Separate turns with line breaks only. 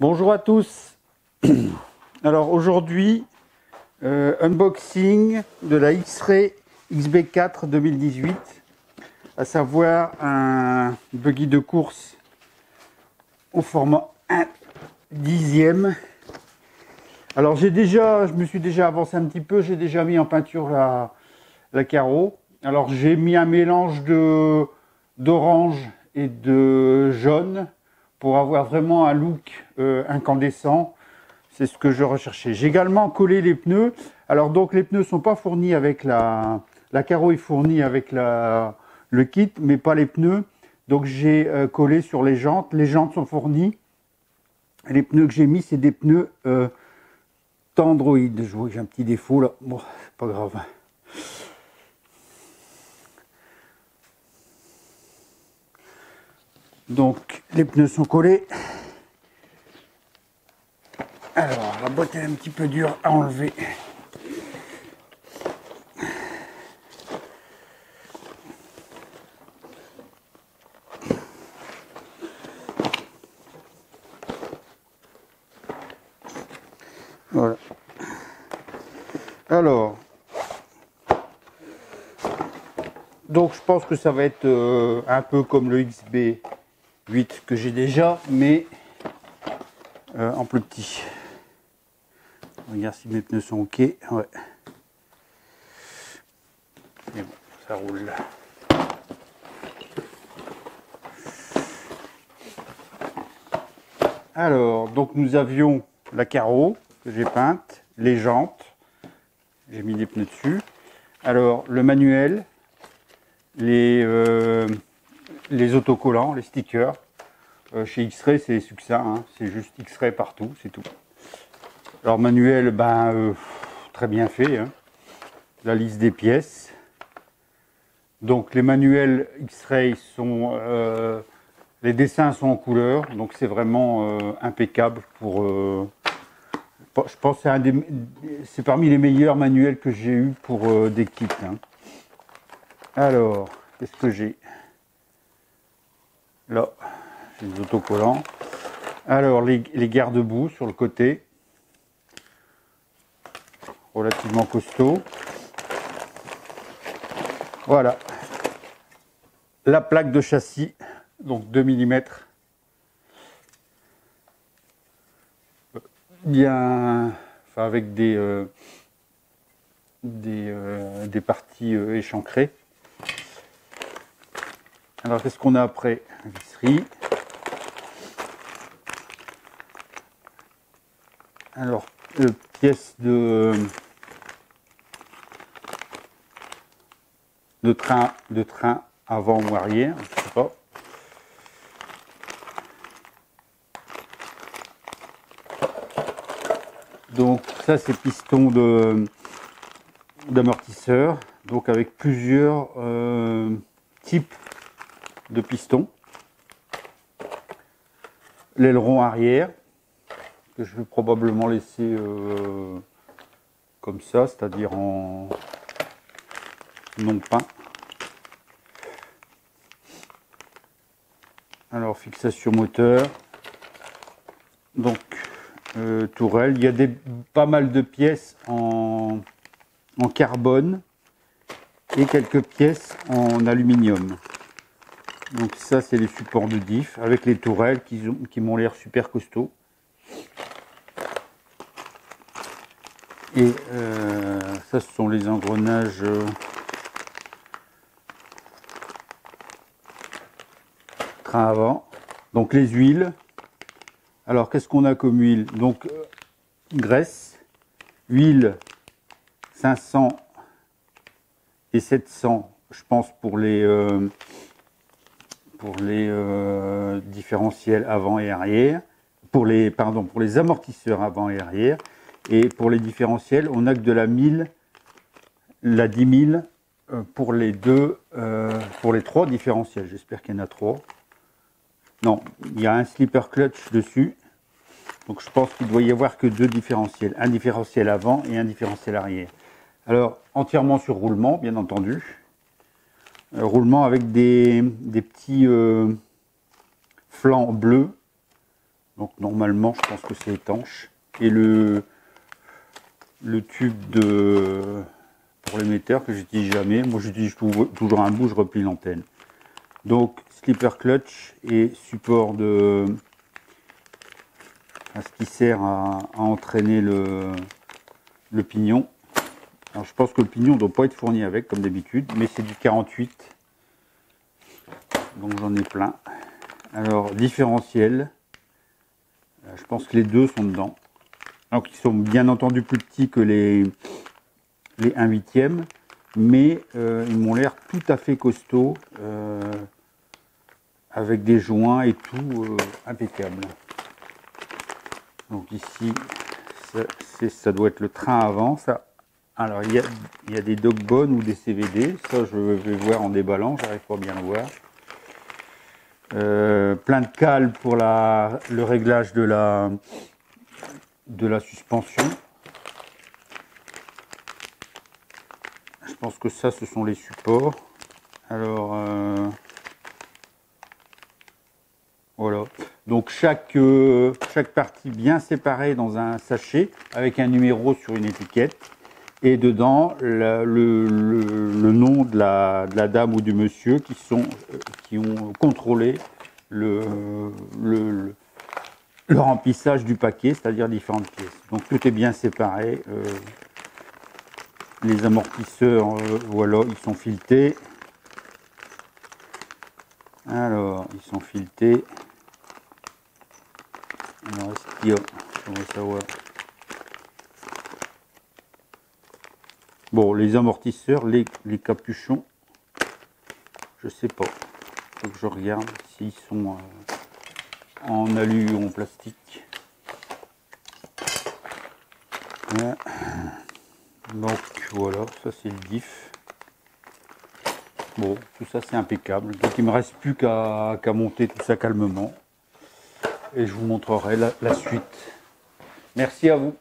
Bonjour à tous. Alors aujourd'hui, unboxing de la X-Ray XB4 2018, à savoir un buggy de course au format 1/10. Alors je me suis déjà avancé un petit peu, j'ai déjà mis en peinture la carreau. Alors j'ai mis un mélange d'orange et de jaune pour avoir vraiment un look incandescent. C'est ce que je recherchais. J'ai également collé les pneus. Alors donc les pneus sont pas fournis avec la carreau est fournie avec le kit, mais pas les pneus. Donc j'ai collé sur les jantes. Les jantes sont fournies. Et les pneus que j'ai mis, c'est des pneus Tendroid. Je vois que j'ai un petit défaut là. Bon, c'est pas grave. Donc les pneus sont collés. Alors la boîte est un petit peu dure à enlever. Voilà. Alors, donc je pense que ça va être un peu comme le XB8 que j'ai déjà, mais en plus petit. Regarde si mes pneus sont ok. Ouais. Et bon, ça roule. Alors, donc nous avions la carreau que j'ai peinte, les jantes, j'ai mis des pneus dessus. Alors, le manuel, les autocollants, les stickers. Chez X-Ray, c'est succinct, hein, c'est juste X-Ray partout, c'est tout. Alors, manuel, très bien fait, hein. La liste des pièces. Donc, les manuels X-Ray sont... les dessins sont en couleur, donc c'est vraiment impeccable pour... je pense que c'est parmi les meilleurs manuels que j'ai eu pour des kits, hein. Alors, qu'est-ce que j'ai? Là, j'ai des autocollants. Alors, les garde-boue sur le côté. Relativement costaud. Voilà. La plaque de châssis, donc 2 mm. Bien, enfin avec des parties échancrées. Alors, qu'est-ce qu'on a après? Visserie. Alors, pièce de train avant ou arrière, je sais pas. Donc ça c'est piston d'amortisseur, donc avec plusieurs types de pistons. L'aileron arrière que je vais probablement laisser comme ça, c'est-à-dire en non peint. Alors fixation moteur, donc tourelle. Il y a pas mal de pièces en carbone et quelques pièces en aluminium. Donc ça c'est les supports de diff avec les tourelles qui m'ont l'air super costauds. Et ça ce sont les engrenages train avant. Donc les huiles. Alors qu'est-ce qu'on a comme huile? Donc graisse, huile 500 et 700, je pense pour les différentiels avant et arrière, pour les amortisseurs avant et arrière, et pour les différentiels on a que de la 1000, la 10 000 pour les pour les 3 différentiels. J'espère qu'il y en a 3. Non, il y a un slipper clutch dessus. Donc je pense qu'il doit y avoir que 2 différentiels. Un différentiel avant et un différentiel arrière. Alors, entièrement sur roulement, bien entendu. Roulement avec des petits flancs bleus Donc normalement, je pense que c'est étanche. Et le tube pour l'émetteur que j'utilise jamais, moi j'utilise toujours un bout, je replie l'antenne. Donc slipper clutch et support ce qui sert à entraîner le pignon. Alors je pense que le pignon ne doit pas être fourni avec comme d'habitude, mais c'est du 48. Donc j'en ai plein. Alors différentiel, je pense que les deux sont dedans. Donc ils sont bien entendu plus petits que les 1/8, mais ils m'ont l'air tout à fait costauds, avec des joints et tout impeccable. Donc ici, ça doit être le train avant. Ça. Alors il y a des dogbones ou des CVD, ça je vais voir en déballant, j'arrive pas à bien le voir. Plein de cales pour le réglage de la suspension. Je pense que ça, ce sont les supports. Alors, voilà. Donc chaque partie bien séparée dans un sachet avec un numéro sur une étiquette. Et dedans, le nom de la dame ou du monsieur qui ont contrôlé le remplissage du paquet, c'est-à-dire différentes pièces. Donc tout est bien séparé. Les amortisseurs, voilà, ils sont filetés. Alors, ils sont filetés. Alors, est-ce qu'il y a, on va savoir. Bon, les amortisseurs, les capuchons, je sais pas. Faut que je regarde s'ils sont en alu ou en plastique. Voilà. Donc voilà, ça c'est le diff. Bon, tout ça c'est impeccable. Donc il me reste plus qu'à monter tout ça calmement. Et je vous montrerai la suite. Merci à vous.